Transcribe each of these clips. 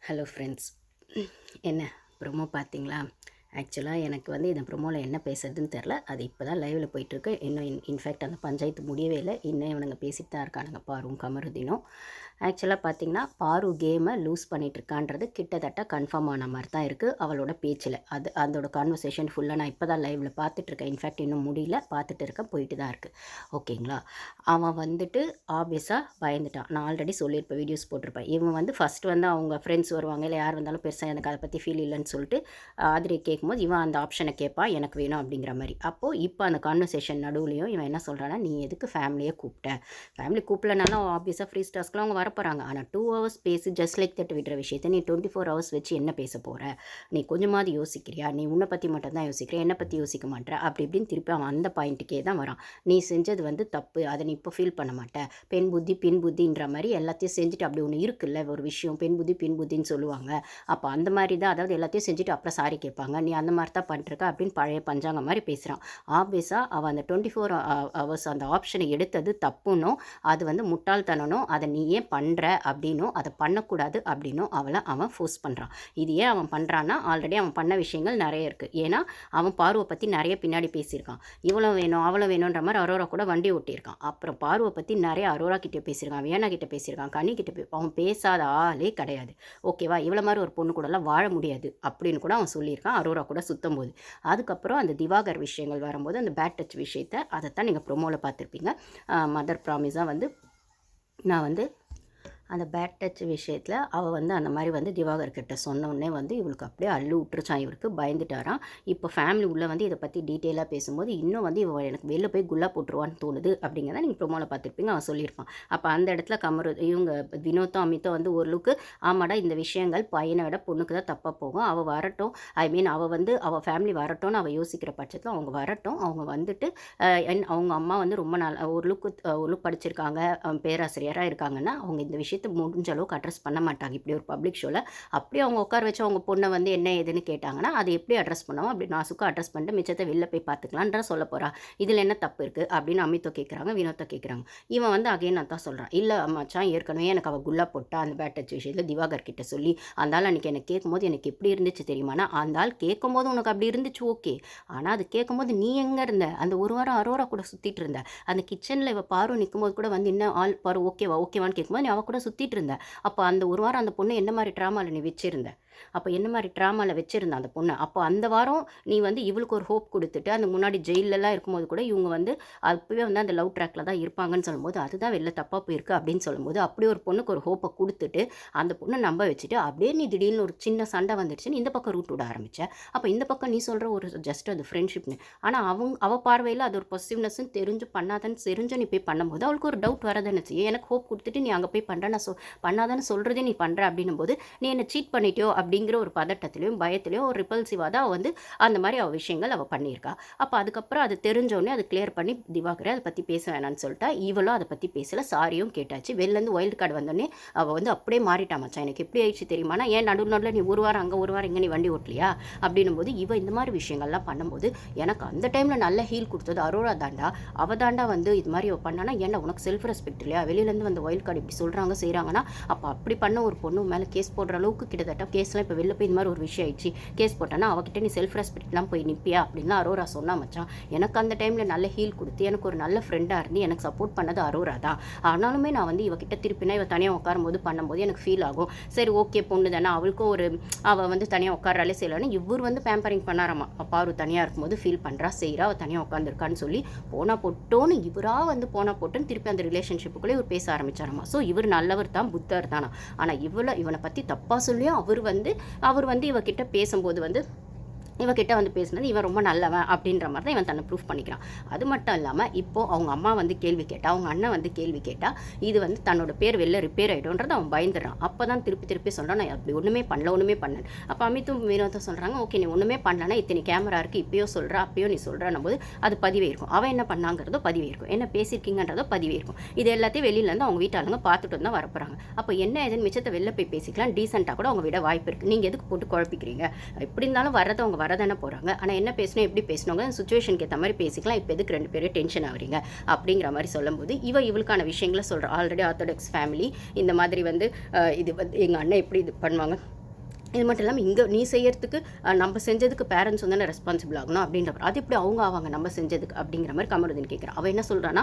Hello friends, என்ன promo பார்த்தீங்களா? ஆக்சுவலாக எனக்கு வந்து இந்த ப்ரொமோவில் என்ன பேசுறதுன்னு தெரில. அது இப்போ தான் லைவில் போயிட்டுருக்கு. இன்னும் இன்ஃபேக்ட் அந்த பஞ்சாயத்து முடியவே இல்லை. இன்னும் இவனுங்க பேசிட்டு தான் இருக்கானுங்க, பாரும் கமருதீனும். ஆக்சுவலாக பார்த்தீங்கன்னா, பாரு கேமை லூஸ் பண்ணிகிட்ருக்கான்றது கிட்டத்தட்ட கன்ஃபார்ம் ஆன மாதிரி தான் இருக்குது அவளோட பேச்சில். அதோட கான்வர்சேஷன் ஃபுல்லாக நான் இப்போ தான் லைவில் பார்த்துட்ருக்கேன். இன்ஃபேக்ட் இன்னும் முடியல, பார்த்துட்டு இருக்கேன், போயிட்டு தான் இருக்குது. ஓகேங்களா? அவன் வந்துட்டு ஆப்வியஸாக பயந்துட்டான். நான் ஆல்ரெடி சொல்லியிருப்பேன், வீடியோஸ் போட்டிருப்பேன். இவன் வந்து ஃபஸ்ட்டு வந்து அவங்க ஃப்ரெண்ட்ஸ் வருவாங்க, இல்லை யார் வந்தாலும் பெருசாக எனக்கு அதை பற்றி ஃபீல் இல்லைன்னு சொல்லிட்டு ஆதிரியை கேட்கும்போது இவன் அந்த ஆப்ஷனை கேட்பான், எனக்கு வேணும் அப்படிங்கிற மாதிரி. அப்போது இப்போ அந்த கான்வர்சேஷன் நடுவுலையும் இவன் என்ன சொல்கிறான்னா, நீ எதுக்கு ஃபேமிலியை கூப்பிட்ட? ஃபேமிலி கூப்பிடலனாலும் ஆப்வியஸாக ஃப்ரீ ஸ்டாஸ்க்குலாம் அவங்க வரப்போகிறாங்க. ஆனால் 2 ஹவர்ஸ் பேசி ஜஸ்ட் லைக் தட் விடுற விஷயத்தை நீ 24 ஹவர்ஸ் வச்சு என்ன பேச போகிற? நீ கொஞ்சமாவது யோசிக்கிறியா? நீ உன்னை பற்றி மட்டும் தான் யோசிக்கிற, என்னை பற்றி யோசிக்க மாட்டேற, அப்படி இப்படின்னு திருப்பி அவன் அந்த பாயிண்ட்டுக்கே தான் வரான். நீ செஞ்சது வந்து தப்பு, அதை நீ இப்போ ஃபீல் பண்ண மாட்டேன். பெண் புத்தி பின் புத்தின்ற மாதிரி எல்லாத்தையும் செஞ்சுட்டு அப்படி ஒன்று இருக்குல்ல ஒரு விஷயம், பெண் புத்தி பின் புத்தின்னு சொல்லுவாங்க. அப்போ அந்த மாதிரி தான், அதாவது எல்லாத்தையும் செஞ்சுட்டு அப்புறம் சாரி கேட்பாங்க, நீ அந்த மாதிரி தான் பண்ணிருக்க அப்படின்னு பழைய பஞ்சாங்க மாதிரி பேசுகிறான். ஆப்வியஸாக அவன் அந்த 24 ஹவர்ஸ் அந்த ஆப்ஷனை எடுத்தது தப்புன்னும், அது வந்து முட்டாள்தனனும், அதை நீ ஏன் பண்ணுற அப்படின்னும், அதை பண்ணக்கூடாது அப்படின்னும் அவன் ஃபோர்ஸ் பண்ணுறான். இது ஏன் அவன் பண்ணுறான்னா, ஆல்ரெடி அவன் பண்ண விஷயங்கள் நிறைய இருக்குது. ஏன்னா அவன் பார்வை பற்றி நிறைய பின்னாடி பேசியிருக்கான். இவ்வளோ வேணும் அவ்வளோ வேணுன்ற மாதிரி அரோரா கூட வண்டி ஓட்டியிருக்கான். அப்புறம் பார்வை பற்றி நிறைய அரோரா கிட்டே பேசியிருக்கான், வியனா கிட்டே பேசியிருக்கான், கனி கிட்டே அவன் பேசாத ஆளே கிடையாது. ஓகேவா? இவ்வளோ மாதிரி ஒரு பொண்ணு கூடலாம் வாழ முடியாது அப்படின்னு கூட அவன் சொல்லியிருக்கான் அரோரா கூட சுற்றும் போது. அதுக்கப்புறம் அந்த திவாகர் விஷயங்கள் வரும்போது அந்த பேட் டச் விஷயத்தை அதைத்தான் நீங்கள் ப்ரொமோவில் பார்த்துருப்பீங்க. மதர் ப்ராமிஸாக வந்து நான் வந்து அந்த பேட் டச் விஷயத்தில் அவள் வந்து அந்த மாதிரி வந்து திவாகர் கிட்ட சொன்னோடனே வந்து இவளுக்கு அப்படியே அள்ளு விட்டுருச்சான். இவருக்கு பயந்துட்டாராம். இப்போ ஃபேமிலி உள்ளே வந்து இதை பற்றி டீட்டெயிலாக பேசும்போது இன்னும் வந்து இவள் எனக்கு வெளில போய் குல்லா போட்டுருவான்னு தோணுது அப்படிங்கிறத நீங்கள் ப்ரொமோவில் பார்த்துருப்பீங்க. அவன் சொல்லியிருப்பான். அப்போ அந்த இடத்துல இவங்க வினோத்தும் அமித்தும் வந்து ஓரளவுக்கு ஆமாடா இந்த விஷயங்கள் பையனை விட பொண்ணுக்கு தான் தப்பாக போகும், அவள் வரட்டும், அவள் வந்து அவள் ஃபேமிலி வரட்டும்னு அவள் யோசிக்கிற பட்சத்தில் அவங்க வரட்டும், அவங்க வந்துட்டு அவங்க அம்மா வந்து ரொம்ப நாள் ஓரளவுக்கு படிச்சிருக்காங்க, பேராசிரியராக இருக்காங்கன்னா அவங்க இந்த விஷயத்தை முடிஞ்ச அளவுக்கு அட்ரஸ் பண்ண மாட்டாங்க இப்படி ஒரு பப்ளிக் ஷோவில். அப்படியே அவங்க உட்கார வச்சு அவங்க பொண்ணை வந்து என்ன ஏதுன்னு கேட்டாங்கன்னா அதை எப்படி அட்ரஸ் பண்ணுவோம், அப்படி நாசுக்கும் அட்ரஸ் பண்ணிட்டு மிச்சத்தை வெளில போய் பார்த்துக்கலான்ற சொல்ல போகிறா. இதில் என்ன தப்பு இருக்குது அப்படின்னு அமித்தோ கேட்குறாங்க, வினோத்தை கேட்குறாங்க. இவன் வந்து அகைன் நான் தான் சொல்கிறான், இல்லை மச்சான் ஏற்கனவே எனக்கு அவள் குல்லா போட்டா அந்த பேட் டச் விஷயத்தில் திவாகர் கிட்ட சொல்லி அந்த ஆள் அன்றைக்கி எனக்கு கேட்கும்போது எனக்கு எப்படி இருந்துச்சு தெரியுமானா, அந்த ஆள் கேட்கும்போது உனக்கு அப்படி இருந்துச்சு ஓகே, ஆனால் அது கேட்கும்போது நீ எங்கே இருந்த? அந்த ஒரு வாரம் அரோரா கூட சுற்றிட்டு இருந்த, அந்த கிச்சனில் இவள் பாரு நிற்கும்போது கூட வந்து இன்னும் ஆள் பாரு ஓகேவான்னு கேட்கும்போது நீ அவள் கூட சுற்றிட்டு இருந்த. அப்போ அந்த ஒரு வாரம் அந்த பொண்ணு என்ன மாதிரி ட்ராமாவில் நீ வச்சிருந்த? அப்போ என்ன மாதிரி ட்ராமாவில் வச்சுருந்த அந்த பொண்ணை? அப்போ அந்த வாரம் நீ வந்து இவளுக்கு ஒரு ஹோப் கொடுத்துட்டு அந்த முன்னாடி ஜெயிலெலாம் இருக்கும்போது கூட இவங்க வந்து அப்போவே வந்து அந்த லவ் ட்ராக்கில் தான் இருப்பாங்கன்னு சொல்லும்போது அதுதான் வெளில தப்பாக போயிருக்கு அப்படின்னு சொல்லும்போது அப்படி ஒரு பொண்ணுக்கு ஒரு ஹோப்பை கொடுத்துட்டு அந்த பொண்ணை நம்ப வச்சுட்டு அப்படியே நீ திடீர்னு ஒரு சின்ன சண்டை வந்துடுச்சுன்னு இந்த பக்கம் ரூட் விட ஆரம்பிச்ச. அப்போ இந்த பக்கம் நீ சொல்கிற ஒரு ஜஸ்ட் அது ஃப்ரெண்ட்ஷிப்னு, ஆனால் அவள் பார்வையில் அது ஒரு பாசிட்டிவ்னஸ்ன்னு தெரிஞ்சு நீ போய் பண்ணும்போது அவளுக்கு ஒரு டவுட் வரதானே செய்யும். எனக்கு ஹோப் கொடுத்துட்டு நீ அங்கே போய் பண்ணுற நான் பண்ணாதானே சொல்கிறதே நீ பண்ணுற அப்படின்னும் போது நீ என்னை சீட் பண்ணிட்டியோ அப்படிங்கிற ஒரு பதட்டத்திலையும் பயத்திலையும் ஒரு ரிப்பல்சிவாக தான் வந்து அந்த மாதிரி அவள் விஷயங்கள் அவள் பண்ணியிருக்கா. அப்போ அதுக்கப்புறம் அது தெரிஞ்சோடனே அது கிளியர் பண்ணி திவாகரே அதை பற்றி பேச வேணான்னு சொல்லிட்டா. இவளும் அதை பற்றி பேசலை, சாரியும் கேட்டாச்சு. வெளிலேருந்து வைல்டு கார்டு வந்தோடனே அவள் வந்து அப்படியே மாறிட்டா. மச்சான் எனக்கு எப்படி ஆயிடுச்சு தெரியுமானா, ஏன் நடுவில் நீ ஒரு வாரம் அங்கே ஒரு வாரம் இங்கே நீ வண்டி ஓட்டலையா அப்படின்னும் போது இவள் இந்த மாதிரி விஷயங்கள்லாம் பண்ணும்போது எனக்கு அந்த டைமில் நல்ல ஹீல் கொடுத்தது அரோரா தாண்டா. அவள் தாண்டா வந்து இது மாதிரி அவள் பண்ணானா, ஏன்னா உனக்கு செல்ஃப் ரெஸ்பெக்ட் இல்லையா? வெளியிலேருந்து வந்த வைல்டு கார்டு இப்படி சொல்கிறாங்க செய்கிறாங்கன்னா அப்போ அப்படி பண்ண ஒரு பொண்ணு மேலே கேஸ் போடுற அளவுக்கு கிட்டத்தட்ட கேஸ்லாம் இப்போ வெளில போய் இந்த மாதிரி ஒரு விஷயம் ஆயிடுச்சு, கேஸ் போட்டானா அவகிட்ட நீ செல்ஃப் ரெஸ்பெக்ட்லாம் போய் நிற்பியா அப்படின்லாம் அரோரா சொன்னா. மச்சான் எனக்கு அந்த டைமில் நல்ல ஹீல் கொடுத்து எனக்கு ஒரு நல்ல ஃப்ரெண்டாக இருந்து எனக்கு சப்போர்ட் பண்ணது அரோரா தான். ஆனாலுமே நான் வந்து இவகிட்ட திருப்பினா இவ தனியாக உட்காரும்போது பண்ணும்போது எனக்கு ஃபீல் ஆகும், சரி ஓகே பொண்ணு தானே அவளுக்கும் ஒரு அவள் வந்து தனியாக உட்காராலே செய்யலான்னு இவர் வந்து பேம்பரிங் பண்ணாராமா. பாரு தனியாக இருக்கும்போது ஃபீல் பண்ணுறா செய்கிறா, அவள் தனியாக உட்காந்துருக்கான்னு சொல்லி போனா போட்டோன்னு இவராக வந்து போனா போட்டுன்னு திருப்பி அந்த ரிலேஷன்ஷிப்புக்குள்ளே இவர் பேச ஆரம்பிச்சாராமா. ஸோ இவர் நல்லவர் தான், புத்தர் தானா. ஆனால் இவனை பற்றி தப்பாக சொல்லியும் அவர் வந்து இவகிட்ட பேசும்போது வந்து இவகிட்ட வந்து பேசுனது இவன் ரொம்ப நல்லவன் அப்படின்ற மாதிரி தான் இவன் தன்னை ப்ரூஃப் பண்ணிக்கிறான். அது மட்டும் இல்லாமல் இப்போது அவங்க அம்மா வந்து கேள்வி கேட்டால், அவங்க அண்ணன் வந்து கேள்வி கேட்டால் இது வந்து தன்னோட பேர் வெளில ரிப்பேர் ஆகிடும்ன்றது அவன் பயந்துடுறான். அப்போ தான் திருப்பி சொல்கிறான், நான் அப்படி ஒன்றுமே பண்ணல. அப்போ அமித்தும் வினோதம் சொல்கிறாங்க, ஓகே நீ ஒன்றுமே பண்ணலன்னா இத்தனை கேமரா இருக்குது, இப்போயோ சொல்கிற அப்போயோ நீ சொல்கிறன்னும் போது அது பதிவே இருக்கும். அவன் என்ன பண்ணாங்கிறதோ பதிவே இருக்கும், என்ன பேசியிருக்கீங்கன்றதோ பதிவே இருக்கும். இது எல்லாத்தையும் வெளியிலேருந்து அவங்க வீட்டாளுங்க பார்த்துட்டு தான் வரப்போகிறாங்க. அப்போ என்ன எதுன்னு மிச்சத்தை வெளில போய் பேசிக்கலாம், டீசெண்டாக கூட அவங்க விட வாய்ப்பு இருக்குது. நீங்கள் எதுக்கு போட்டு குழப்பிக்கிறீங்க? எப்படி இருந்தாலும் அவங்க வரதானே போகிறாங்க, ஆனால் என்ன பேசணும் எப்படி பேசணுங்க சுச்சுவேஷனுக்கு ஏற்ற மாதிரி பேசிக்கலாம், இப்போ எதுக்கு 2 பேரும் டென்ஷன் ஆகுறீங்க அப்படிங்கிற மாதிரி சொல்லும்போது இவளுக்கான விஷயங்களை சொல்கிறா. ஆல்ரெடி ஆர்த்தடாக்ஸ் ஃபேமிலி இந்த மாதிரி வந்து இது வந்து எங்கள் அண்ணன் எப்படி இது பண்ணுவாங்க இது மட்டும் இல்லாமல் இங்கே நீ செய்யறதுக்கு நம்ம செஞ்சதுக்கு பேரண்ட்ஸ் வந்து ரெஸ்பான்சிபிள் ஆகணும் அப்படின்ற அது எப்படி அவங்க ஆவாங்க நம்ம செஞ்சதுக்கு அப்படிங்கிற மாதிரி கமருதீன் கேட்குறான். அவள் என்ன சொல்கிறான்னா,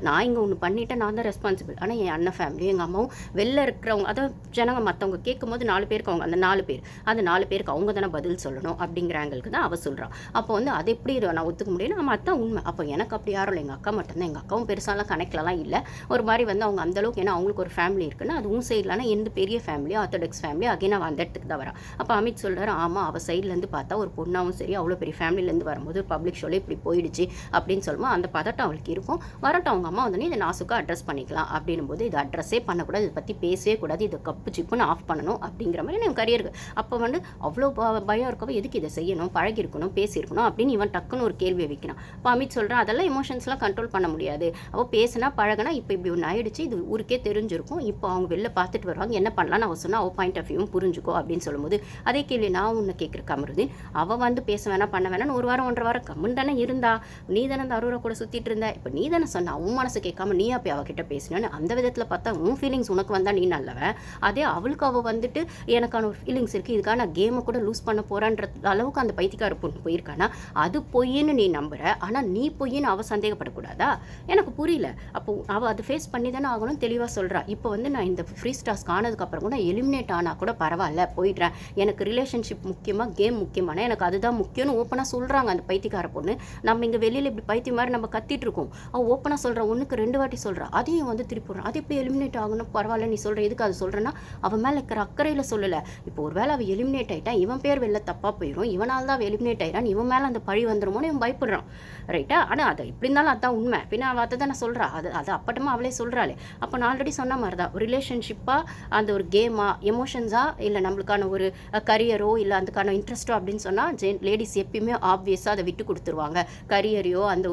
நான் இங்கே ஒன்று பண்ணிவிட்டேன், நான் தான் ரெஸ்பான்சிபிள். ஆனால் என் அண்ணன் ஃபேமிலி எங்கள் அம்மாவும் வெளில இருக்கிறவங்க அதாவது ஜனங்க மற்றவங்க கேட்கும்போது 4 பேருக்கு அவங்க அந்த 4 பேர் அந்த 4 பேருக்கு அவங்க தானே பதில் சொல்லணும் அப்படிங்கிற ஆங்கிளுக்கு தான் அவள் சொல்கிறான். அப்போ வந்து அது எப்படி நான் ஒத்துக்க முடியும், நம்ம அதுதான் உண்மை. அப்போ எனக்கு அப்படி யாரும் இல்லை, எங்கள் அக்கா மட்டும்தான். எங்கள் அக்காவும் பெருசாலாம் கணக்கிலலாம் இல்லை. ஒரு மாதிரி வந்து அவங்க அந்தளவுக்கு, ஏன்னா அவங்களுக்கு ஒரு ஃபேமிலி இருக்குன்னா அதுவும் சைட்லானா எந்த பெரிய ஃபேமிலி ஆர்த்தடாக்ஸ் ஃபேமிலி அகைன் அவன் அந்த இடத்துக்கு தான் வரான். அப்போ அமித் சொல்கிறார், ஆமாம் அவள் சைட்லேருந்து பார்த்தா ஒரு பொண்ணாகவும் சரி அவ்வளோ பெரிய ஃபேமிலியிலேருந்து வரும்போது பப்ளிக் ஷோவில் இப்படி போயிடுச்சு அப்படின்னு சொல்லுவோம். அந்த பதட்டம் அவளுக்கு இருக்கும். வரட்டும், அவங்க அம்மா வந்து இதை நாசுக்காக அட்ரஸ் பண்ணிக்கலாம் அப்படின்னும் போது இது அட்ரஸே பண்ணக்கூடாது, இதை பற்றி பேசவே கூடாது, இதை கப்பு சிப்புன்னு ஆஃப் பண்ணணும் அப்படிங்கிற மாதிரி என் கரியருக்கு அப்போ வந்து அவ்வளோ பயம் இருக்கவோ எதுக்கு இதை செய்யணும், பழகிருக்கணும், பேசியிருக்கணும் அப்படின்னு இவன் டக்குன்னு ஒரு கேள்வியை வைக்கிறான். இப்போ அமித் சொல்கிறான், அதெல்லாம் எமோஷன்ஸ்லாம் கண்ட்ரோல் பண்ண முடியாது, அவள் பேசினா பழகினா இப்போ இப்படி ஒன்று ஆயிடுச்சு, இது ஊருக்கே தெரிஞ்சிருக்கும், இப்போ அவங்க வெளில பார்த்துட்டு வருவாங்க, என்ன பண்ணலான்னு அவள் சொன்னால் அவள் பாயிண்ட் ஆஃப் வியூவும் புரிஞ்சுக்கோ அப்படின்னு சொல்லும்போது அதே கேள்வி நான் உன்னை கேட்குற கமருதீன், அவள் வந்து பேச வேணாம் பண்ண வேணான்னு 1 வாரம் 1.5 வாரம் கம்முன்னு தானே இருந்தா, நீ தானே அந்த அரோரா கூட சுற்றிட்டு இருந்த, இப்போ நீ தானே சொன்ன உன் மனசு கேட்காம நீ அப்போ அவகிட்ட பேசினேன்னு. அந்த விதத்தில் பார்த்தா உன் ஃபீலிங்ஸ் உனக்கு வந்தால் நீ நல்லவன், அதே அவளுக்கு அவள் வந்துட்டு எனக்கான ஒரு ஃபீலிங்ஸ் இருக்குது, இதுக்காக நான் கேமை கூட லூஸ் பண்ண போகிறான்ற அளவுக்கு அந்த பைத்தியக்கார பொண்ணு போயிருக்கானா, அது பொய்ன்னு நீ நம்புற, ஆனால் நீ பொய்ன்னு அவள் சந்தேகப்படக்கூடாதா, எனக்கு புரியல. அப்போ அவள் அதை ஃபேஸ் பண்ணி தானே ஆகணும் தெளிவாக சொல்கிறா. இப்போ வந்து நான் இந்த ஃப்ரீ ஸ்டார்ஸ் ஆனதுக்கப்புறம் கூட எலிமினேட் ஆனால் கூட பரவாயில்ல போயிடுறேன், எனக்கு ரிலேஷன்ஷிப் முக்கியமாக கேம் முக்கியமான எனக்கு அதுதான் முக்கியம்னு ஓப்பனாக சொல்கிறாங்க அந்த பைத்தியக்கார பொண்ணு. நம்ம இங்கே வெளியில் இப்படி பைத்தியம் மாதிரி நம்ம கத்திட்டு இருக்கோம், அவள் ஓப்பனாக சொல்கிறா, 1க்கு 2 வாட்டி சொல்கிறா, அதையும் வந்து திருப்பி விடுறான். அது எப்படி எலிமினேட் ஆகணும் பரவாயில்ல நீ சொல்கிற, எதுக்கு அது சொல்கிறேன்னா அவன் மேலே இருக்கிற அக்கறையில் சொல்லலை. இப்போ ஒரு வேளை அவள் எலிமினேட் ஆகிட்டா இவன் பேர் வெளில தப்பாக போயிடும், இவனால் தான் அவள் எலிமினேட் ஆகிறான், இவன் மேலே அந்த பழி வந்துடுமோன்னு இவன் பயப்படுறான், ரைட்டா. ஆனால் அதை எப்படி இருந்தாலும் அதுதான் உண்மை. பின்ன அவள் அதை தான் நான் சொல்கிறா, அது அப்பட்டமாக அவளே சொல்கிறாளே. அப்போ நான் ஆல்ரெடி சொன்ன மாதிரி தான் ரிலேஷன்ஷிப்பாக அந்த ஒரு கேமா எமோஷன்ஸா இல்லை நம்மளுக்கான ஒரு கரியரோ இல்லை அதுக்கான இன்ட்ரெஸ்ட்டோ அப்படின்னு சொன்னால் லேடிஸ் எப்பயுமே ஆப்வியஸாக அதை விட்டு கொடுத்துருவாங்க. கரியரையோ அந்த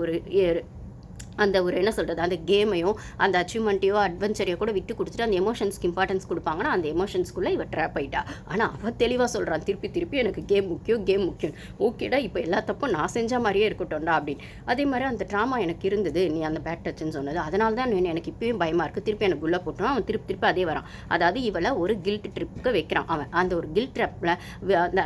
ஒரு என்ன சொல்கிறது அந்த கேமையும் அந்த அச்சீவ்மெண்ட்டையோ அட்வென்ச்சரையோ கூட விட்டு கொடுத்துட்டு அந்த எமோஷன்ஸ்க்கு இம்பார்ட்டன்ஸ் கொடுப்பாங்கன்னா அந்த எமோஷன்ஸ்குள்ளே இவ ட்ராப் ஆகிட்டா. ஆனால் அவள் தெளிவாக சொல்கிறான் திருப்பி எனக்கு கேம் முக்கியம் ஓகேடா, இப்போ எல்லா தப்பும் நான் செஞ்ச மாதிரியே இருக்கட்டும்டா அப்படின்னு. அதே மாதிரி அந்த ட்ராமா எனக்கு இருந்தது, நீ அந்த பேட் டச்சுன்னு சொன்னது, அதனால தான் எனக்கு இப்பயும் பயமாக இருக்குது, திருப்பி எனக்கு குள்ளே போட்டுருவான். அவன் திருப்பி அதே வரான். அதாவது இவளை ஒரு கில்ட் ட்ரிப்புக்கு வைக்கிறான் அவன். அந்த ஒரு கில்ட் ட்ராப்பில்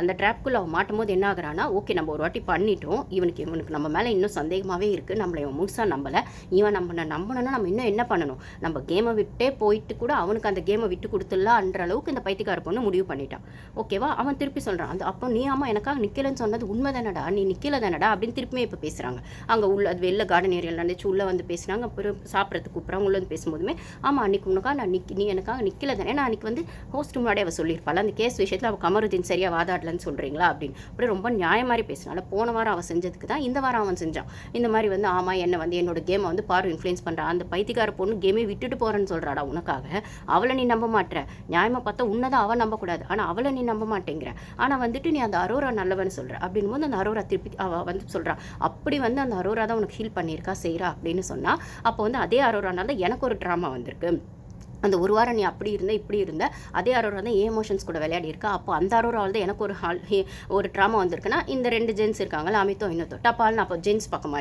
அந்த ட்ராப்புக்குள்ளே அவன் மாட்டும் போது என்ன ஆகுறான்னா, ஓகே நம்ம ஒரு வாட்டி பண்ணிட்டோம், இவனுக்கு நம்ம மேலே இன்னும் சந்தேகமாகவே இருக்குது, நம்மளை இவன் முழுசாக நம்பலை, இவன் நம்பணும்னா நம்ம இன்னும் என்ன பண்ணணும், நம்ம கேமை விட்டே போயிட்டு கூட அவனுக்கு அந்த கேமை விட்டு கொடுத்துடலான்ற அளவுக்கு இந்த பைத்தியக்கார பொண்ணு முடிவு பண்ணிட்டான். ஓகேவா. அவன் திருப்பி சொல்கிறான், அந்த அப்போ நீ ஆமாம் எனக்காக நிற்கலன்னு சொன்னது உண்மை தானடா, நீ நிற்கல தானடா அப்படின்னு திருப்பியுமே இப்போ பேசுகிறாங்க. அங்கே உள்ள அது வெளில கார்டன் ஏரியாவில் நடந்துச்சு, உள்ளே வந்து பேசுகிறாங்க. அப்புறம் சாப்பிட்றதுக்கு கூப்பிட்றாங்க. உள்ளே வந்து பேசும்போதுமே ஆமாம் அன்றைக்கி உனக்காக நீ எனக்காக நிற்கல தானே, நான் அன்றைக்கி வந்து ஹோஸ்ட் முன்னாடி அவள் சொல்லியிருப்பாள் அந்த கேஸ் விஷயத்தில் அவள் கமருதீன் சரியாக வாதாடலன்னு சொல்கிறீங்களா அப்படின்னு. அப்படியே ரொம்ப நியாய மாதிரி பேசினால போன வாரம் அவள் செஞ்சதுக்கு தான் இந்த வாரம் அவன் செஞ்சான். இந்த மாதிரி வந்து ஆமாம் என்னை வந்து என்னோட கேமை வந்து பாரு இன்ஃப்ளூயன்ஸ் பண்ணுறா, அந்த பைத்தியக்கார பொண்ணு கேமே விட்டுட்டு போகிறேன்னு சொல்கிறாடா உனக்காக, அவளை நீ நம்ப மாட்டேற. நியாயமாக பார்த்தா உன்னதான் அவள் நம்பக்கூடாது, ஆனால் அவளை நீ நம்ப மாட்டேங்கிற. ஆனால் வந்துட்டு நீ அந்த அரோரா நல்லவன்னு சொல்கிற அப்படின் போது அந்த அரோரா திருப்பி அவள் வந்து சொல்கிறா, அப்படி வந்து அந்த அரோரா தான் உனக்கு ஹீல் பண்ணியிருக்கா செய்கிறா அப்படின்னு சொன்னால், அப்போ வந்து அதே அரோரானால எனக்கு ஒரு ட்ராமா வந்திருக்கு, அந்த ஒரு வாரம் நீ அப்படி இருந்த இப்படி இருந்த அதே அரோரா தான் எமோஷன்ஸ் கூட விளையாடி இருக்கா, அப்போ அந்த அரோராவில் தான் எனக்கு ஒரு ட்ராமா வந்திருக்குன்னா இந்த 2 ஜென்ஸ் இருக்காங்களா அமித்தோ இன்னொத்தோ டப்பால்னு அப்போ ஜென்ஸ் பக்கம்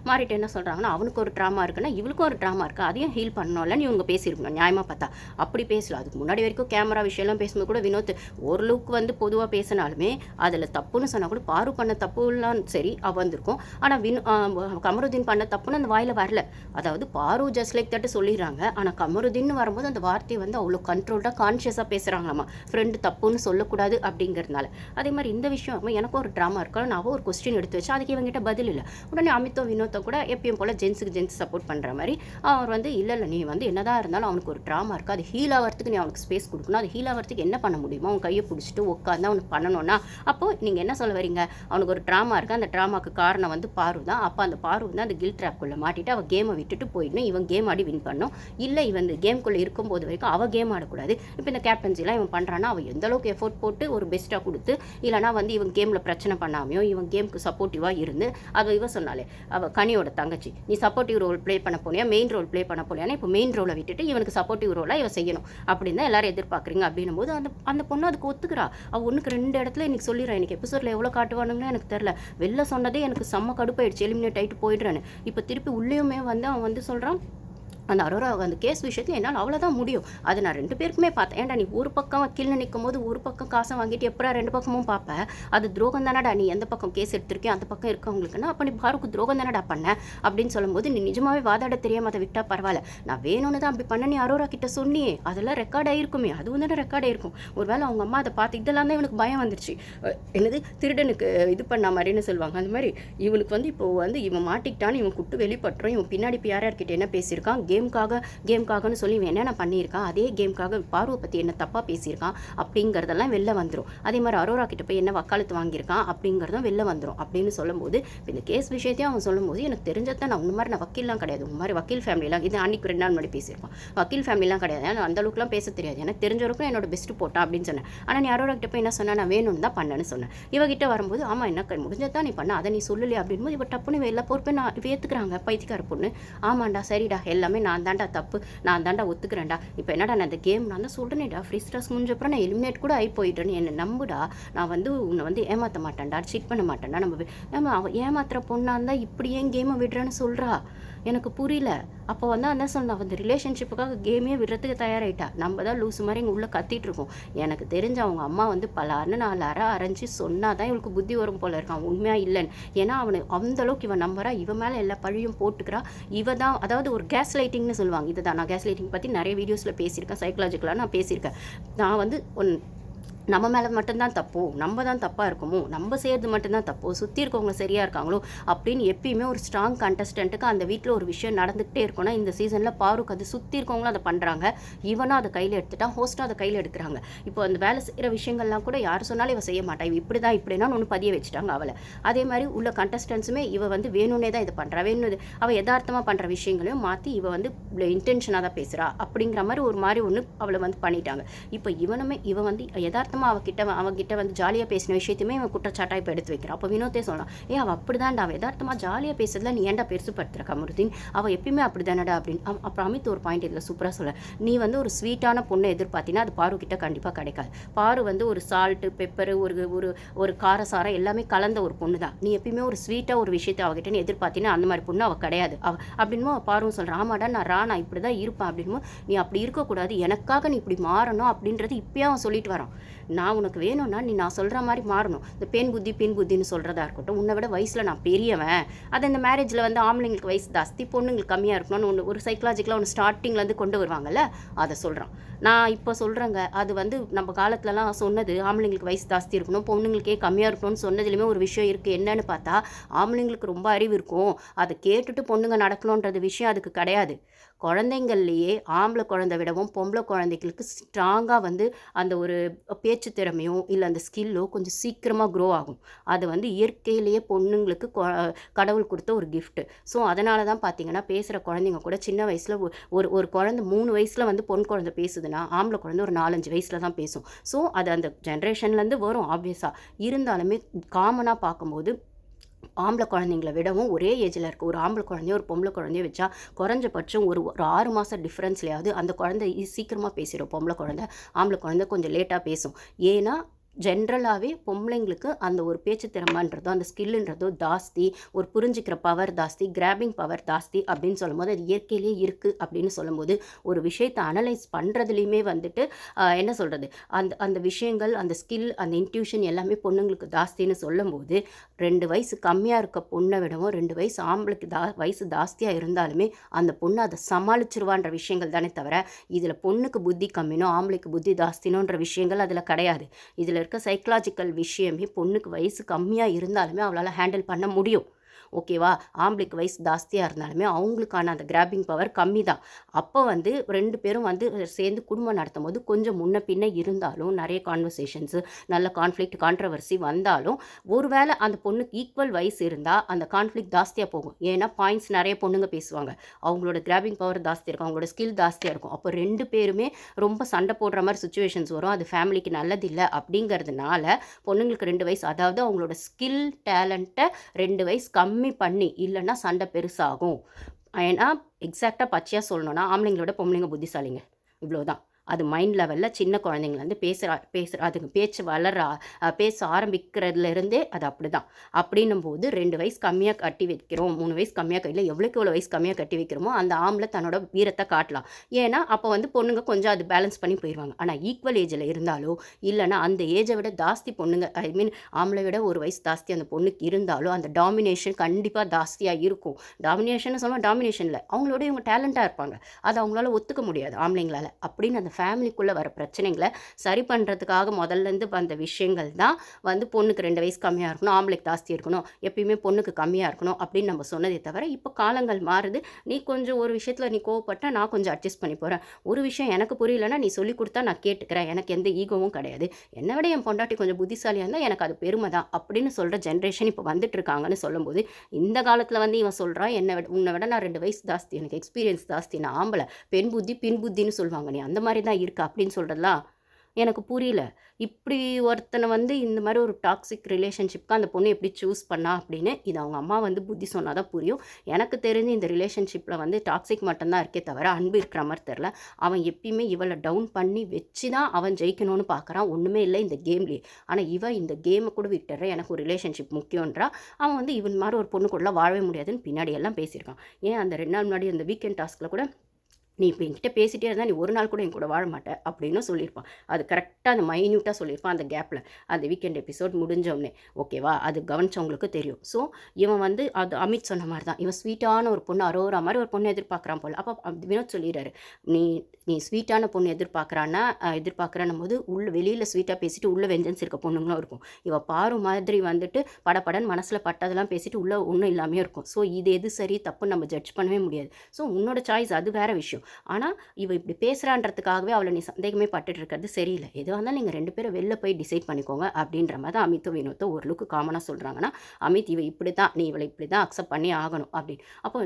மாறிட்டு என்ன சொல்கிறாங்கன்னா அவனுக்கு ஒரு ட்ராமா இருக்குன்னா இவளுக்கும் ஒரு ட்ராமா இருக்குது, அதையும் ஹீல் பண்ணணும்லன்னு இவங்க பேசியிருக்கணும். நியாயமாக பார்த்தா அப்படி பேசலாம். அதுக்கு முன்னாடி வரைக்கும் கேமரா விஷயம்லாம் பேசும்போது கூட வினோத் ஒரு லுக் வந்து பொதுவாக பேசினாலுமே அதில் தப்புன்னு சொன்னால் கூட பாரு பண்ண தப்புலாம் சரி வந்திருக்கும். ஆனால் கமருதீன் பண்ண தப்புன்னு அந்த வாயில் வரல. அதாவது பாரு ஜஸ்ட் லைக் தட்டு சொல்லிடுறாங்க. ஆனால் கமருதீன் வரும்போது அந்த வார்த்தையை வந்து அவ்வளோ கண்ட்ரோல்டாக கான்ஷியஸாக பேசுகிறாங்களாமா, ஃப்ரெண்டு தப்புன்னு சொல்லக்கூடாது அப்படிங்கிறதுனால. அதே மாதிரி இந்த விஷயம் எனக்கும் ஒரு ட்ராமா இருக்கா, நான் ஒரு கொஸ்டின் எடுத்து வச்சு அதுக்கு இவங்கிட்ட பதில் இல்லை. உடனே அமித்தோ வினோத்தோ கூட எப்பயும் போல் ஜென்ஸுக்கு ஜென்ஸ் சப்போர்ட் பண்ணுற மாதிரி அவர் வந்து இல்லை நீ வந்து என்னதான் இருந்தாலும் அவனுக்கு ஒரு ட்ராமா இருக்குது, அது ஹீல் ஆகிறதுக்கு நீ அவனுக்கு ஸ்பேஸ் கொடுக்கணும், அது ஹீல் ஆகிறதுக்கு என்ன பண்ண முடியுமோ அவன் கையை பிடிச்சிட்டு உட்காந்து அவனுக்கு பண்ணணும்னா அப்போது நீங்கள் என்ன சொல்ல வரீங்க, அவனுக்கு ஒரு ட்ராமா இருக்குது, அந்த ட்ராமாக்கு காரணம் வந்து பாரு தான். அப்போ அந்த பாரு வந்து அந்த கில் ட்ராப்குள்ளே மாட்டிட்டு அவள் கேமை விட்டுட்டு போயிடணும், இவன் கேம் ஆடி வின் பண்ணணும். இல்லை இவன் இந்த கேம்குள்ளே இருக்கும்போது வரைக்கும் அவள் கேம் ஆடக்கூடாது. இப்போ இந்த கேப்டன்சிலாம் இவன் பண்ணுறான்னா அவள் எந்த அளவுக்கு எஃபோர்ட் போட்டு ஒரு பெஸ்ட்டாக கொடுத்து, இல்லைனா வந்து இவன் கேமில் பிரச்சனை பண்ணாமையோ இவன் கேமுக்கு சப்போர்ட்டிவாக இருந்து அது இவன் சொன்னாலே அவள் கனியோட தங்கச்சி நீ சப்போர்ட்டிவ் ரோல் ப்ளே பண்ண போனியா மெயின் ரோல் ப்ளே பண்ண போனியானா இப்போ மெயின் ரோலை விட்டுட்டு இவனுக்கு சப்போர்ட்டிவ் ரோலாக இவன் செய்யணும் அப்படின்னு தான் எல்லாரும் எதிர்பார்க்குறீங்க. அப்படின்னும் போது அந்த பொண்ணு அதுக்கு ஒத்துக்கிறா. அவள் ஒன்றுக்கு 2 இடத்துல இன்றைக்கி சொல்லிடுறா, எனக்கு எபிசோடில் எவ்வளோ காட்டுவானுங்கன்னு எனக்கு தெரில, வெளில சொன்னதே எனக்கு செம்ம கடுப்பாயிடுச்சு, எலிமினேட் ஆகிட்டு போயிடுறேன்னு. இப்போ திருப்பி உள்ளேயுமே வந்து அவன் வந்து சொல்கிறான் அந்த அரோரா அந்த கேஸ் விஷயத்தில் என்னால் அவ்வளோதான் முடியும். அது நான் 2 பேருக்குமே பார்த்தேன். ஏன்டா நீ ஒரு பக்கம் வக்கீல்னு நிக்கும்போது, ஒரு பக்கம் காசை வாங்கிட்டு எப்படிடா 2 பக்கமும் பார்ப்ப? அது துரோகம் தானடா. நீ எந்த பக்கம் கேஸ் எடுத்திருக்கியோ அந்த பக்கம் இருக்கவங்களுக்குன்னா, அப்ப நீ பாருக்கு துரோகம் தானடா பண்ண அப்படின்னு சொல்லும்போது, நீ நிஜமாவே வாதாட தெரியாம அதை விட்டா பரவாயில்ல. நான் வேணும்னு தான் அப்படி பண்ண நீ அரோரா கிட்ட சொன்னியே, அதெல்லாம் ரெக்கார்ட் ஆயிருக்குமே, அதுவும் தானே ரெக்கார்ட் ஆயிருக்கும். ஒருவேளை அவங்க அம்மா அதை பார்த்து இதெல்லாம் தான் இவனுக்கு பயம் வந்துருச்சு. என்னது திருடனுக்கு இது பண்ண மாதிரின்னு சொல்லுவாங்க. அந்த மாதிரி இவனுக்கு வந்து இப்போ வந்து இவன் மாட்டிக்கிட்டான்னு இவன் குட்டு வெளிப்பட்டுரும். இவன் பின்னாடி இப்போ யார்கிட்ட என்ன பேசியிருக்கான், கேம்காகன்னு சொல்லி இவன் என்னென்ன பண்ணியிருக்கான், அதே கேம்காக பார்வை பற்றி என்ன தப்பாக பேசியிருக்கான் அப்படிங்கிறதெல்லாம் வெளில வந்துடும். அதே மாதிரி அரோரா கிட்ட போய் என்ன வக்காலத்து வாங்கியிருக்கான் அப்படிங்கிறதும் வெளில வந்துடும். அப்படின்னு சொல்லும்போது இந்த கேஸ் விஷயத்தையும் அவன் சொல்லும்போது எனக்கு தெரிஞ்சதான் நான் உங்க மாதிரி நான் வக்கீல்லாம் கிடையாது. உங்க மாதிரி வக்கீல் ஃபேமிலிலாம் இது அன்னைக்கு 2 நாள் முன்னாடி பேசியிருப்பான். வக்கீல் ஃபேமிலிலாம் கிடையாது. ஏன்னா அந்த அளவுக்குலாம் பேச தெரியாது. எனக்கு தெரிஞ்சவருக்கும் என்னோட பெஸ்ட் போட்டான் அப்படின்னு சொன்னேன். ஆனால் நீ அரோரா கிட்ட போய் என்ன சொன்னா, நான் வேணும்னு தான் பண்ணேன்னு சொன்னேன். இவகிட்ட வரும்போது ஆமாம் என்ன முடிஞ்சதான் நீ பண்ண, அதை நீ சொல்லலையே அப்படின்போது இவ டப்புன்னு எல்லா பொறுப்பையும் நான் ஏற்றுக்கிறாங்க. பைத்தியக்கார பொண்ணு. ஆமாண்டா சரிடா எல்லாமே நான் தாண்டா தப்பு, நான் தாண்டா ஒத்துக்கிறேன்டா. இப்போ என்னடா நான் இந்த கேம் நான் தான் சொல்கிறேனேடா ஃப்ரீ ஸ்டாஸ் முடிஞ்சப்பறம் நான் எலிமினேட் கூட ஆகி போயிட்டேன்னு என்னை நம்புடா. நான் வந்து உன்னை வந்து ஏமாற்ற மாட்டேன்டா, சீட் பண்ண மாட்டேன்டா. நம்ம அவன் ஏமாத்துற பொண்ணாக இருந்தால் இப்படி ஏன் கேமை விடுறேன்னு சொல்கிறா, எனக்கு புரியல. அப்போ வந்து அதான் சொன்னா அந்த ரிலேஷன்ஷிப்புக்காக கேமே விடுறதுக்கு தயாராகிட்டா. நம்ம தான் லூஸ் மாதிரி இங்கே உள்ளே கத்திட்டு இருக்கோம். எனக்கு தெரிஞ்ச அவங்க அம்மா வந்து பலாருன்னு 4 அரை அரைஞ்சி சொன்னா தான் இவளுக்கு புத்தி வரும் போல இருக்கான். உண்மையாக இல்லைன்னு. ஏன்னா அவனு அந்த அளவுக்கு இவன் நம்புறா, இவன் மேலே எல்லா பழியும் போட்டுக்கிறா. இவ தான் அதாவது ஒரு கேஸ் லைட்டிங்னு சொல்லுவாங்க. இதுதான் நான் கேஸ் லைட்டிங் பற்றி நிறைய வீடியோஸில் பேசியிருக்கேன். சைக்கலாஜிக்கலாக நான் பேசியிருக்கேன். நான் வந்து நம்ம மேலே மட்டும்தான் தப்போ, நம்ம தான் தப்பாக இருக்குமோ, நம்ம செய்கிறது மட்டும்தான் தப்போ, சுற்றி இருக்கவங்க சரியாக இருக்காங்களோ அப்படின்னு எப்பயுமே ஒரு ஸ்ட்ராங் கண்டஸ்டண்ட்டுக்கு அந்த வீட்டில் ஒரு விஷயம் நடந்துகிட்டே இருக்கும்னா இந்த சீசனில் பாருக்கு அது சுற்றி இருக்கவங்களும் அதை பண்ணுறாங்க. இவனும் அதை கையில் எடுத்துட்டான், ஹோஸ்ட்டும் அதை கையில் எடுக்கிறாங்க. இப்போ அந்த வேலை செய்கிற விஷயங்கள்லாம் கூட யார் சொன்னாலும் இவ செய்ய மாட்டான், இவ இப்படி தான் இப்படின்னா ஒன்று பதிய வச்சுட்டாங்க அவளை. அதே மாதிரி உள்ள கண்டஸ்டன்ஸுமே இவ வந்து வேணும்னே தான் இதை பண்ணுறா, வேணும் அவள் யதார்த்தமாக பண்ணுற விஷயங்களையும் மாற்றி இவ வந்து இன்டென்ஷனாக தான் பேசுகிறா அப்படிங்கிற மாதிரி ஒரு மாதிரி ஒன்று அவளை வந்து பண்ணிட்டாங்க. இப்போ இவன் வந்து யதார்த்தமாக அவகிட்ட வந்து ஜாலியாக பேசின விஷயத்தையுமே இவன் குற்றச்சாட்டாக இப்போ எடுத்து வைக்கிறான். அப்போ வினோத்தே சொல்லலாம், அவள் அப்படிதான்டா, அவள் யதார்த்தமாக ஜாலியாக பேசுறதுல நீ ஏன்டா பெருசுப்படுத்துற கமருதீன், அவள் எப்பயுமே அப்படி தானடா அப்படின்னு. அப்புறம் அமித் ஒரு பாயிண்ட் இதில் சூப்பராக சொல்ல, நீ வந்து ஒரு ஸ்வீட்டான பொண்ணை எதிர்பார்த்தினா அது பாரு கிட்ட கண்டிப்பாக கிடைக்காது. பாரு வந்து ஒரு சால்ட்டு பெப்பரு ஒரு காரசாரம் எல்லாமே கலந்த ஒரு பொண்ணு தான். நீ எப்பயுமே ஒரு ஸ்வீட்டாக ஒரு விஷயத்தை அவகிட்ட நீ எதிர்பார்த்தினா அந்த மாதிரி பொண்ணு அவள் கிடையாது. அப்படின்மோ பாரும் சொல்கிறான், ஆமாடா நான் இப்படி தான் இருப்பேன் அப்படின்மோ, நீ அப்படி இருக்கக்கூடாது, எனக்காக நீ இப்படி மாறணும் அப்படின்றது இப்பயே அவன் சொல்லிட்டு வரான். நான் உனக்கு வேணும்னா நீ நான் சொல்கிற மாதிரி மாறணும். இந்த பெண் புத்தின்னு சொல்கிறதா இருக்கட்டும், உன்னை விட வயசில் நான் பெரியவன், அது இந்த மேரேஜில் வந்து ஆம்பளைங்களுக்கு வயசு ஜாஸ்தி பொண்ணுங்களுக்கு கம்மியாக இருக்கணும்னு ஒரு சைக்கலாஜிக்கலாக ஒன்று ஸ்டார்டிங்லேருந்து கொண்டு வருவாங்கல்ல, அதை சொல்கிறான். நான் இப்போ சொல்கிறேங்க, அது வந்து நம்ம காலத்துலலாம் சொன்னது ஆம்பளைங்களுக்கு வயசு ஜாஸ்தி இருக்கணும், பொண்ணுங்களுக்கே கம்மியாக இருக்கணும்னு சொன்னதுலேயுமே ஒரு விஷயம் இருக்குது. என்னன்னு பார்த்தா ஆம்பளைங்களுக்கு ரொம்ப அறிவு இருக்கும், அதை கேட்டுட்டு பொண்ணுங்க நடக்கணுன்றது விஷயம் அதுக்கு கிடையாது. குழந்தைங்கள்லேயே ஆம்பளை குழந்தை விடவும் பொம்பளை குழந்தைகளுக்கு ஸ்ட்ராங்காக வந்து அந்த ஒரு பேச்சு திறமையோ இல்லை அந்த ஸ்கில்லோ கொஞ்சம் சீக்கிரமாக க்ரோ ஆகும். அது வந்து இயற்கையிலேயே பொண்ணுங்களுக்கு கடவுள் கொடுத்த ஒரு கிஃப்ட்டு. ஸோ அதனால தான் பார்த்தீங்கன்னா பேசுகிற குழந்தைங்க கூட சின்ன வயசில் ஒரு குழந்தை 3 வயசில் வந்து பொன் குழந்தை பேசுதுன்னா ஆம்பளை குழந்தை ஒரு 4-5 வயசில் தான் பேசும். ஸோ அது அந்த ஜென்ரேஷன்லேருந்து வரும் ஆப்வியஸாக. இருந்தாலுமே காமனாக பார்க்கும்போது ஆம்பளை குழந்தைங்கள விடவும் ஒரே ஏஜில் இருக்க ஒரு ஆம்பளை குழந்தையோ ஒரு பொம்பளை குழந்தையோ வச்சா குறைஞ்சபட்சம் ஒரு 6 மாதம் டிஃப்ரென்ஸ்லையாவது அந்த குழந்தை சீக்கிரமாக பேசிடும். பொம்பளை குழந்தை, ஆம்பளை குழந்தை கொஞ்சம் லேட்டாக பேசும். ஏன்னா ஜென்ரலாகவே பொம்பளைங்களுக்கு அந்த ஒரு பேச்சு திறமைன்றதோ அந்த ஸ்கில்லுன்றதோ ஜாஸ்தி, ஒரு புரிஞ்சிக்கிற பவர் ஜாஸ்தி, கிராபிங் பவர் ஜாஸ்தி அப்படின்னு சொல்லும்போது அது இயற்கையிலே இருக்குது அப்படின்னு சொல்லும்போது ஒரு விஷயத்தை அனலைஸ் பண்ணுறதுலையுமே வந்துட்டு என்ன சொல்கிறது, அந்த விஷயங்கள், அந்த ஸ்கில், அந்த இன்ட்யூஷன் எல்லாமே பொண்ணுங்களுக்கு ஜாஸ்தின்னு சொல்லும்போது 2 வயசு கம்மியாக இருக்க பொண்ணை விடவும் 2 வயசு ஆம்பளைக்கு வயசு ஜாஸ்தியாக இருந்தாலுமே அந்த பொண்ணு அதை சமாளிச்சிருவான்ற விஷயங்கள் தானே தவிர இதில் பொண்ணுக்கு புத்தி கம்மினோ ஆம்பளைக்கு புத்தி ஜாஸ்தினோன்ற விஷயங்கள் அதில் கிடையாது. இதில் இருக்க சைக்கலாஜிக்கல் விஷயமே பொண்ணுக்கு வயசு கம்மியாக இருந்தாலுமே அவளால் ஹேண்டில் பண்ண முடியும். ஓகேவா? ஆம்பளைக்கு வயசு ஜாஸ்தியாக இருந்தாலுமே அவங்களுக்கான அந்த கிராபிங் பவர் கம்மி தான். அப்போ வந்து 2 பேரும் வந்து சேர்ந்து குடும்பம் நடத்தும் போது கொஞ்சம் முன்ன பின்ன இருந்தாலும் நிறைய கான்வர்சேஷன்ஸு, நல்ல கான்ட்ரவர்சி வந்தாலும் ஒருவேளை அந்த பொண்ணுக்கு ஈக்குவல் வயசு இருந்தால் அந்த கான்ஃப்ளிக்ட் ஜாஸ்தியாக போகும். ஏன்னா பாயிண்ட்ஸ் நிறைய பொண்ணுங்க பேசுவாங்க, அவங்களோட கிராபிங் பவர் ஜாஸ்தியாக இருக்கும், அவங்களோட ஸ்கில் ஜாஸ்தியாக இருக்கும். அப்போ 2 பேருமே ரொம்ப சண்டை போடுற மாதிரி சுச்சுவேஷன்ஸ் வரும். அது ஃபேமிலிக்கு நல்லதில்லை. அப்படிங்கிறதுனால பொண்ணுங்களுக்கு 2 வயசு, அதாவது அவங்களோட ஸ்கில் டேலண்ட்டை 2 வயசு கம்மி பண்ணி இல்லைன்னா சண்டை பெருசாகும். ஏன்னா எக்ஸாக்டாக பச்சையாக சொல்லணும்னா ஆம்பளைங்களோட பொம்பளைங்க புத்திசாலிங்க, இவ்வளோதான். அது மைண்ட் லெவலில் சின்ன குழந்தைங்கலேருந்து பேசுகிற அதுங்க பேச ஆரம்பிக்கிறதுலேருந்தே அது அப்படி தான். அப்படின்னும் போது 2 வயசு கம்மியாக கட்டி வைக்கிறோம், 3 வயசு கம்மியாக இல்லை எவ்வளோக்கு எவ்வளோ வயசு கம்மியாக கட்டி வைக்கிறோமோ அந்த ஆம்பளை தன்னோட வீரத்தை காட்டலாம். ஏன்னா அப்போ வந்து பொண்ணுங்க கொஞ்சம் அது பேலன்ஸ் பண்ணி போயிடுவாங்க. ஆனால் ஈக்குவல் ஏஜில் இருந்தாலோ இல்லைனா அந்த ஏஜை விட ஜாஸ்தி பொண்ணுங்க ஐ மீன் ஆம்பளை விட ஒரு வயசு ஜாஸ்தி அந்த பொண்ணுக்கு இருந்தாலும் அந்த டாமினேஷன் கண்டிப்பாக ஜாஸ்தியாக இருக்கும். டாமினேஷன் சொல்லுவாங்க, டாமினேஷன் இல்லை, அவங்களோட இவங்க டேலண்ட்டாக இருப்பாங்க, அதை அவங்களால ஒத்துக்க முடியாது ஆம்பளைங்களால். அப்படின்னு அந்த ஃபேமிலிக்குள்ளே வர பிரச்சனைகளை சரி பண்ணுறதுக்காக முதல்லேருந்து வந்த விஷயங்கள் தான் வந்து பொண்ணுக்கு 2 வயசு கம்மியாக இருக்கணும், ஆம்பளைக்கு ஜாஸ்தி இருக்கணும், எப்பயுமே பொண்ணுக்கு கம்மியாக இருக்கணும் அப்படின்னு நம்ம சொன்னதே தவிர, இப்போ காலங்கள் மாறுது. நீ கொஞ்சம் ஒரு விஷயத்தில் நீ கோவப்பட்டால் நான் கொஞ்சம் அட்ஜஸ்ட் பண்ணி போகிறேன், ஒரு விஷயம் எனக்கு புரியலைன்னா நீ சொல்லி கொடுத்தா நான் கேட்டுக்கிறேன், எனக்கு எந்த ஈகோவும் கிடையாது, என்னை விட என் பொண்டாட்டி கொஞ்சம் புத்திசாலியாக இருந்தால் எனக்கு அது பெருமை தான் அப்படின்னு சொல்கிற ஜென்ரேஷன் இப்போ வந்துட்டு இருக்காங்கன்னு சொல்லும்போது, இந்த காலத்தில் வந்து இவன் சொல்கிறான் உன்னை விட நான் 2 வயசு ஜாஸ்தி, எனக்கு எக்ஸ்பீரியன்ஸ் ஜாஸ்தி, நான் ஆம்பளை, பெண் புத்தி பின் புத்தின்னு சொல்லுவாங்க, நீ அந்த மாதிரி தான் இருக்கா அப்படின்னு சொல்கிறதுலாம் எனக்கு புரியல. இப்படி ஒருத்தனை வந்து இந்த மாதிரி ஒரு டாக்ஸிக் ரிலேஷன்ஷிப்க்கு அந்த பொண்ணு எப்படி சூஸ் பண்ணா அப்படின்னு இது அவங்க அம்மா வந்து புத்தி சொன்னால் தான் புரியும். எனக்கு தெரிஞ்சு இந்த ரிலேஷன்ஷிப்பில் வந்து டாக்ஸிக் மட்டும்தான் இருக்கே தவிர அன்பு இருக்கிற மாதிரி தெரில. அவன் எப்பயுமே இவளை டவுன் பண்ணி வச்சு தான் அவன் ஜெயிக்கணும்னு பார்க்குறான், ஒன்றுமே இல்லை இந்த கேம்லேயே. ஆனால் இவன் இந்த கேமை கூட விட்டுற எனக்கு ஒரு ரிலேஷன்ஷிப் முக்கியன்றா. அவன் வந்து இவன் மாதிரி ஒரு பொண்ணு கூட வாழவே முடியாதுன்னு பின்னாடி எல்லாம் பேசியிருக்கான். ஏன் அந்த 2 நாள் முன்னாடி அந்த வீக்கெண்ட் டாஸ்கில் கூட நீ இப்போ என்கிட்ட பேசிகிட்டே இருந்தால் நீ ஒரு நாள் கூட என் கூட வாழ மாட்டேன் அப்படின்னு சொல்லியிருப்பான். அது கரெக்டாக அந்த மைன்யூட்டாக சொல்லியிருப்பான் அந்த கேப்பில், அந்த வீக்கெண்ட் எபிசோட் முடிஞ்சோடனே. ஓகேவா, அது கவனிச்சவங்களுக்கு தெரியும். ஸோ இவன் வந்து அது அமித் சொன்ன மாதிரி தான், இவன் ஸ்வீட்டான ஒரு பொண்ணு அரோரா மாதிரி ஒரு பொண்ணு எதிர்பார்க்குறான் போல். அப்போ வினோத் சொல்லிடுறாரு, நீ நீ ஸ்வீட்டான பொண்ணு எதிர்பார்க்குறான்னும் போது வெளியில் ஸ்வீட்டாக பேசிட்டு உள்ளே வெஞ்சன்ஸ் இருக்க பொண்ணுங்களும் இருக்கும். இவள் பாரு மாதிரி வந்துட்டு படப்படன்னு மனசில் பட்டதெல்லாம் பேசிட்டு உள்ளே ஒன்றும் இல்லாமே இருக்கும். ஸோ இது எது சரி தப்புன்னு நம்ம ஜட்ஜ் பண்ணவே முடியாது. ஸோ உன்னோட சாய்ஸ், அது வேறு விஷயம். ஆனால் இவ இப்படி பேசுகிறான்றதுக்காகவே அவளை நீ சந்தேகமே பட்டுட்டு இருக்கிறது சரியில்லை. எதுவாக இருந்தாலும் நீங்கள் 2 பேரும் வெளில போய் டிசைட் பண்ணிக்கோங்க அப்படின்ற மாதிரி தான் அமித்தும் வினோத்தும் ஓரளவுக்கு காமனாக சொல்கிறாங்கன்னா, அமித் இவ இப்படி தான், நீ இவளை இப்படி தான் அக்செப்ட் பண்ணி ஆகணும் அப்படின்னு. அப்போ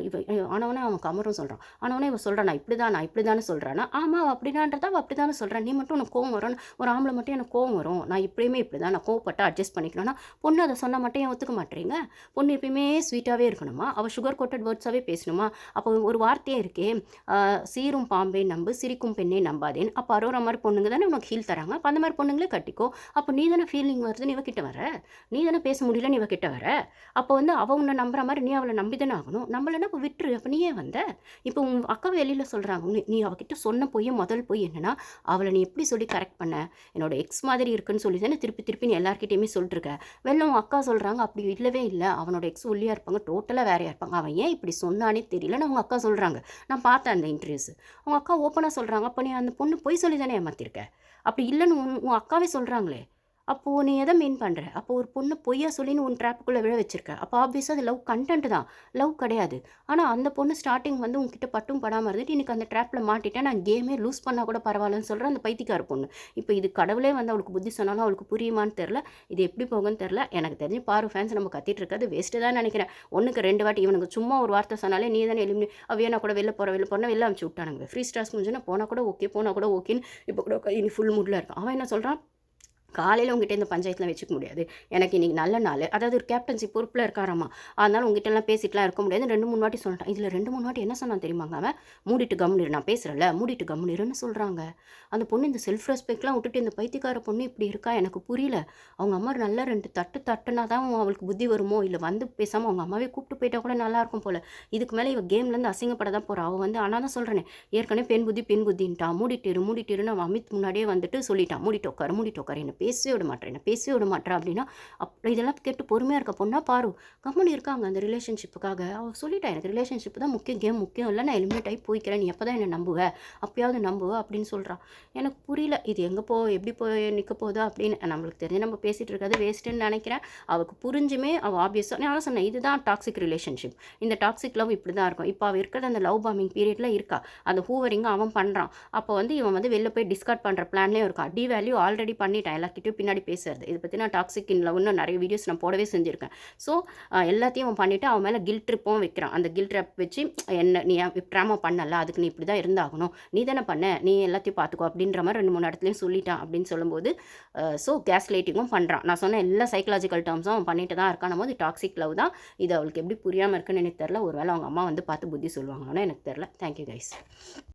ஆனவனே அவன் கமரும் சொல்கிறான், ஆனவனே இவன் சொல்கிறான் நான் இப்படி தானே சொல்கிறான்னா, ஆமாம் அப்படிதான்றதா அவள் அப்படி தானே சொல்கிறேன், நீ மட்டும் உனக்கு கோவம் வரும், ஒரு ஆம்பளை மட்டும் எனக்கு கோவம் வரும், நான் இப்படியுமே இப்படி தான், நான் கோவப்பட்டு அட்ஜஸ்ட் பண்ணிக்கணும்னா பொண்ணு அதை சொன்னால் மட்டும் ஏன் ஒத்துக்க மாட்டேறீங்க? பொண்ணு எப்பயுமே ஸ்வீட்டாகவே இருக்கணுமா, அவள் சுகர் கோட்டட் வேர்ட்ஸாகவே பேசணுமா? அப்போ ஒரு வார்த்தையே இருக்கே, சீரும் பாம்பை நம்பு சிரிக்கும் பெண்ணை நம்பாதேன்னு. அப்போ அரோரா மாதிரி பொண்ணுங்க தானே உனக்கு ஹீல் தராங்க, அப்போ அந்த மாதிரி பொண்ணுங்களே கட்டிக்கோ. அப்போ நீ தானே ஃபீலிங் வருதுன்னு இவக்கிட்ட வர, நீ தானே பேச முடியலன்னு இவக்கிட்ட வர. அப்போ வந்து அவள் உன்னை நம்புற மாதிரி நீ அவளை நம்பி தானே ஆகணும். நம்மளன்னா இப்போ விட்டுரு, அப்போ நீயே வந்த. இப்போ உன் அக்கா வெளியில் சொல்கிறாங்க, நீ அவகிட்ட சொன்ன முதல் போய் என்னன்னா, அவளை நீ எப்படி சொல்லி கரெக்ட் பண்ண, என்னோட எக்ஸ் மாதிரி இருக்குன்னு சொல்லி தானே திருப்பி நீ எல்லாருக்கிட்டையுமே சொல்லிட்டுருக்க. வெளில உன் அக்கா சொல்கிறாங்க அப்படி இல்லவே இல்லை, அவனோட எக்ஸ் ஒல்லியாக இருப்பாங்க, டோட்டலாக வேறையாக இருப்பாங்க, அவன் ஏன் இப்படி சொன்னானே தெரியலன்னு அவங்க அக்கா சொல்கிறாங்க. நான் பார்த்தேன் அந்த இன்டர்வியூஸ். அவங்க அக்கா ஓப்பனாக சொல்கிறாங்க, அப்போ நீ அந்த பொண்ணு பொய் சொல்லி தானே ஏமாற்றிருக்க, அப்படி இல்லைன்னு உன் அக்காவே சொல்கிறாங்களே, அப்போது நீ எதை மீன் பண்ணுற? அப்போ ஒரு பொண்ணு பொய்யா சொல்லின்னு உன் ட்ராப்புக்குள்ளே விழ வச்சிருக்க, அப்போ ஆப்வியஸாக அது லவ் கண்டென்ட் தான், லவ் கிடையாது. ஆனால் அந்த பொண்ணு ஸ்டார்டிங் வந்து உங்ககிட்ட பட்டும் படாமல் இருந்துட்டு இன்றைக்கி அந்த ட்ராப்பில் மாட்டிட்டேன், நான் கேமே லூஸ் பண்ணால் கூட பரவாயில்லன்னு சொல்கிறேன் அந்த பைத்தியக்கார பொண்ணு. இப்போ இது கடவுளே வந்து அவளுக்கு புத்தி சொன்னாலும் அவளுக்கு புரியுமான்னு தெரில, இது எப்படி போகுன்னு தெரில. எனக்கு தெரிஞ்சு பாரு ஃபேன்ஸ் நம்ம கத்திட்டு இருக்காது வேஸ்ட்டு தான் நினைக்கிறேன். 1க்கு 2 வாட்டி இவனுக்கு சும்மா ஒரு வார்த்தை சொன்னாலே நீ தானே அவையா கூட வெளில போகிறேன் வெளில அனுப்பிச்சு விட்டானுங்க. ஃப்ரீ ஸ்டார்ஸ் முடிஞ்சுன்னா போனால் கூட ஓகேன்னு இப்போ கூட இனி ஃபுல் மூடில் இருக்கான். அவன் என்ன சொல்கிறான், காலையில் உங்ககிட்ட இந்த பஞ்சாயத்தில் வச்சுக்க முடியாது, எனக்கு இன்றைக்கி நல்ல நாள், அதாவது ஒரு கேப்டன்சி பொறுப்பில் இருக்காராமா, அதனால் உங்ககிட்டலாம் பேசிட்டுலாம் இருக்க முடியாது 2-3 வாட்டி சொல்லிட்டான். இதில் 2-3 வாட்டி என்ன சொன்னான் தெரியுமாங்க, அவன் மூடிட்டு கம்முனிரு, நான் பேசுகிறேன்ல மூடிட்டு கம்முனிருன்னு சொல்கிறாங்க. அந்த பொண்ணு இந்த செல்ஃப் ரெஸ்பெக்ட்லாம் விட்டுட்டு இந்த பைத்தியக்கார பொண்ணு இப்படி இருக்கா, எனக்கு புரியல. அவங்க அம்மா நல்லா 2 தட்டுனா தான் அவளுக்கு புத்தி வருமோ, இல்லை வந்து பேசாமல் அவங்க அம்மாவே கூப்பிட்டு போயிட்டா கூட நல்லாயிருக்கும் போல். இதுக்கு மேலே இவள் கேம்லேருந்து அசிங்கப்பட தான் போகிறாள். அவள் வந்து ஆனால் தான் சொல்கிறேனே, ஏற்கனவே பெண் புத்தின்ட்டான், மூடிட்டுருன்னு அவன் அமித் முன்னாடியே வந்துட்டு சொல்லிட்டான், மூடிட்டு உட்காரு என்ன பேசவே விட மாட்டேன் அப்படின்னா, இதெல்லாம் கேட்டு பொறுமையாக இருக்க பொண்ணா பாரு கம்மனி இருக்காங்க அந்த ரிலேஷன்ஷிப்புக்காக. அவள் சொல்லிட்டா, எனக்கு ரிலேஷன்ஷிப் தான் முக்கியம், கேம் முக்கியம் இல்லை, நான் எலிமினேட் ஆகி போய்க்கிறேன், நீ எப்போ தான் என்னை நம்புவேன், அப்பயாவது நம்புவேன் அப்படின்னு சொல்கிறான். எனக்கு புரியல இது எங்கே எப்படி போய் நிற்க போகுதா அப்படின்னு. நம்மளுக்கு தெரிஞ்சு நம்ம பேசிகிட்டு இருக்காது வேஸ்ட்டுன்னு நினைக்கிறேன். அவளுக்கு புரிஞ்சுமே அவள் ஆப்வியஸாக நான் சொன்னேன் இதுதான் டாக்ஸிக் ரிலேஷன்ஷிப், இந்த டாக்ஸிக் லவ் இப்படி தான் இருக்கும். இப்போ அவள் இருக்கிறது அந்த லவ் பாம்பிங் பீரியடில் இருக்கா, அந்த ஹூவரிங்க அவன் பண்ணுறான். அப்போ வந்து இவன் வந்து வெளில போய் டிஸ்கார்ட் பண்ணுற பிளான்லேயும் இருக்கான். டி வேல்யூ ஆல்ரெடி பண்ணிட்டான், எல்லாக்கிட்டையும் பின்னாடி பேசுறது. இதை பற்றி நான் டாக்ஸிக் இன் லவ்னு நிறைய வீடியோஸ் நான் போடவே செஞ்சுருக்கேன். ஸோ எல்லாத்தையும் அவன் பண்ணிவிட்டு அவன் மேலே கில்ட் ட்ரிப்பும் வைக்கிறான். அந்த கில்ட் ட்ரிப் வச்சு என்ன நீ ட்ராமா பண்ணல, அதுக்கு நீ இப்படி தான் இருந்தாகணும், நீ தானே பண்ண, நீ எல்லாத்தையும் பார்த்துக்கோ அப்படின்ற மாதிரி 2-3 இடத்துலையும் சொல்லிட்டான் அப்படின்னு சொல்லும்போது ஸோ கேஸ் லைட்டிங்கும் பண்ணுறான். நான் சொன்ன எல்லா சைக்கலாஜிக்கல் டேர்ம்ஸும் அவன் பண்ணிட்டு தான் இருக்கான் போது டாக்ஸிக் லவ் தான். இது அவளுக்கு எப்படி புரியாமல் இருக்குன்னு எனக்கு தெரில. ஒருவேளை அவங்க அம்மா வந்து பார்த்து புத்தி சொல்லுவாங்கன்னு எனக்கு தெரில. Thank you guys.